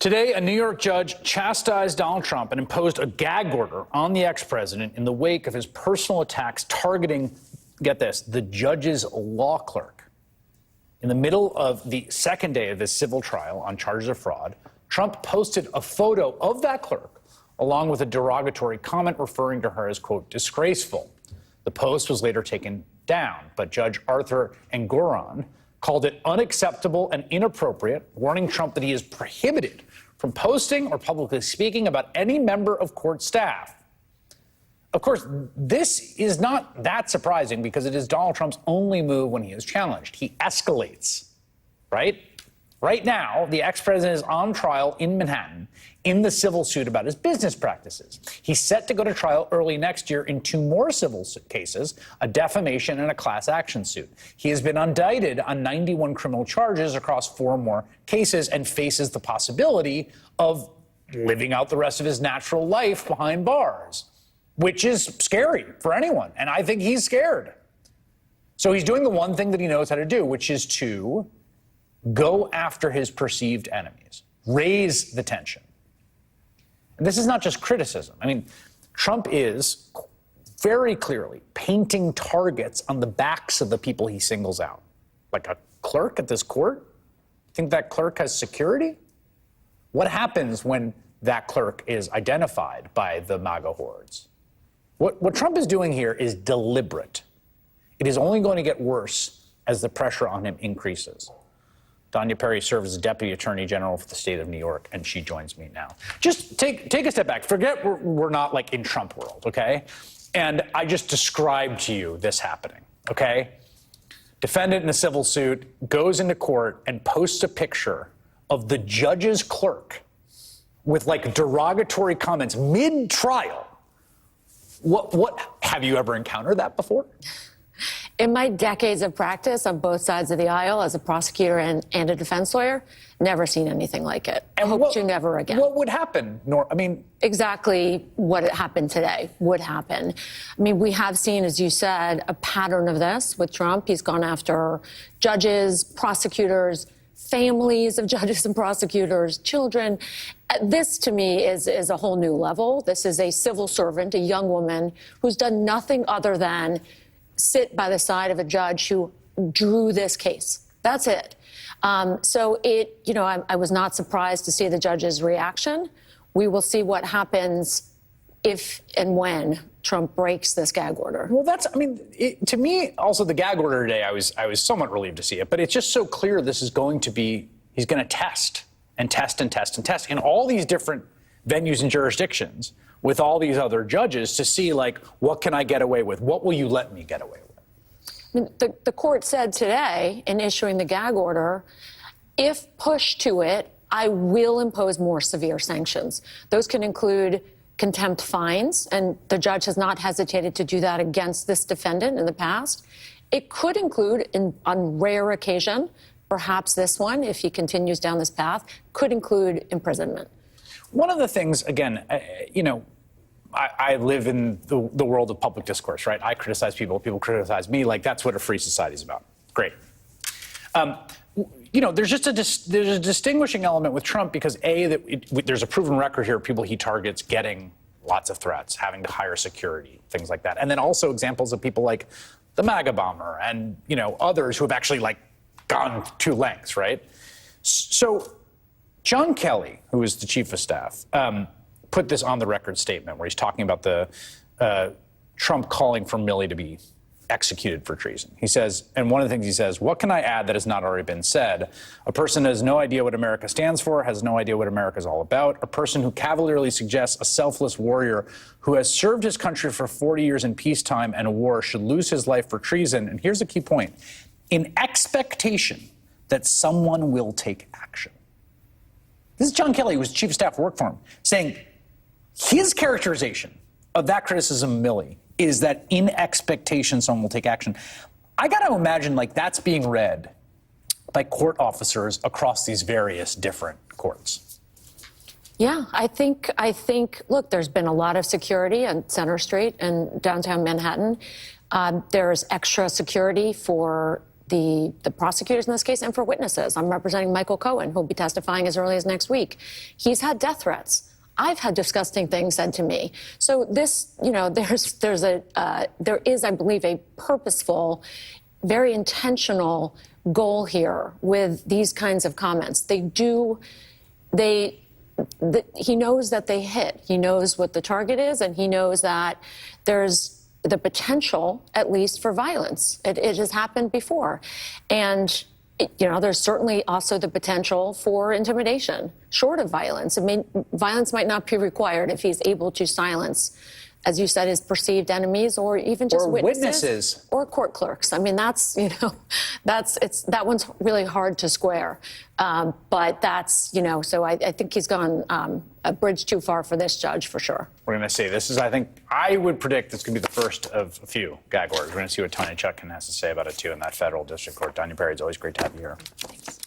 Today, a New York judge chastised Donald Trump and imposed a gag order on the ex-president in the wake of his personal attacks targeting, get this, the judge's law clerk. In the middle of the second day of this civil trial on charges of fraud, Trump posted a photo of that clerk along with a derogatory comment referring to her as, quote, disgraceful. The post was later taken down, but Judge Arthur Engoron called it unacceptable and inappropriate, warning Trump that he is prohibited from posting or publicly speaking about any member of court staff. Of course, this is not that surprising because it is Donald Trump's only move when he is challenged. He escalates, right? Right now, the ex-president is on trial in Manhattan in the civil suit about his business practices. He's set to go to trial early next year in two more civil cases, a defamation and a class action suit. He has been indicted on 91 criminal charges across 4 more cases and faces the possibility of living out the rest of his natural life behind bars, which is scary for anyone. And I think he's scared. So he's doing the one thing that he knows how to do, which is to go after his perceived enemies, raise the tension. And this is not just criticism. I mean, Trump is very clearly painting targets on the backs of the people he singles out. Like a clerk at this court? Think that clerk has security? What happens when that clerk is identified by the MAGA hordes? What Trump is doing here is deliberate. It is only going to get worse as the pressure on him increases. Danya serves as Deputy Attorney General for the state of New York, and she joins me now. Just take a step back. Forget we're not like in Trump world, okay? And I just described to you this happening, okay? Defendant in a civil suit goes into court and posts a picture of the judge's clerk with like derogatory comments mid-trial. What have you ever encountered that before? In my decades of practice on both sides of the aisle as a prosecutor and a defense lawyer, never seen anything like it. I hope to never again. What would happen? Exactly what happened today would happen. I mean, we have seen, as you said, a pattern of this with Trump. He's gone after judges, prosecutors, families of judges and prosecutors, children. This, to me, is a whole new level. This is a civil servant, a young woman who's done nothing other than sit by the side of a judge who drew this case. That's it. So I was not surprised to see the judge's reaction. We will see what happens if and when Trump breaks this gag order. Well, to me, also the gag order today, I was somewhat relieved to see it, but it's just so clear this is going to be, he's going to test and test and test and test in all these different venues and jurisdictions with all these other judges to see, like, what can I get away with? What will you let me get away with? I mean, the court said today in issuing the gag order, if pushed to it, I will impose more severe sanctions. Those can include contempt fines, and the judge has not hesitated to do that against this defendant in the past. It could include, on rare occasion, perhaps this one, if he continues down this path, could include imprisonment. One of the things, again, I live in the world of public discourse, right? I criticize people, people criticize me. Like, that's what a free society is about. Great. There's just there's a distinguishing element with Trump because, there's a proven record here of people he targets getting lots of threats, having to hire security, things like that. And then also examples of people like the MAGA bomber and, others who have actually, like, gone to lengths, right? So John Kelly, who is the chief of staff, put this on the record statement where he's talking about the Trump calling for Milley to be executed for treason. He says, and one of the things he says, what can I add that has not already been said? A person has no idea what America stands for, has no idea what America is all about. A person who cavalierly suggests a selfless warrior who has served his country for 40 years in peacetime and war should lose his life for treason. And here's the key point: in expectation that someone will take action. This is John Kelly, who was chief of staff, worked for him, saying his characterization of that criticism of Milley is that in expectation someone will take action. I got to imagine, like, that's being read by court officers across these various different courts. Yeah, I think, look, there's been a lot of security on Center Street and downtown Manhattan. There's extra security for the prosecutors in this case and for witnesses. I'm representing Michael Cohen, who'll be testifying as early as next week. He's had death threats. I've had disgusting things said to me. So this, there is, I believe, a purposeful, very intentional goal here with these kinds of comments. He knows that they hit. He knows what the target is, and he knows that there's the potential, at least, for violence. It has happened before. And there's certainly also the potential for intimidation, short of violence. I mean, violence might not be required if he's able to silence, as you said, his perceived enemies or even just witnesses or court clerks. I mean, that one's really hard to square. But that's, so I think he's gone a bridge too far for this judge, for sure. We're going to see. This is, I would predict this could be the first of a few gag orders. We're going to see what Tanya Chutkan has to say about it, too, in that federal district court. Danya Perry, it's always great to have you here. Thanks.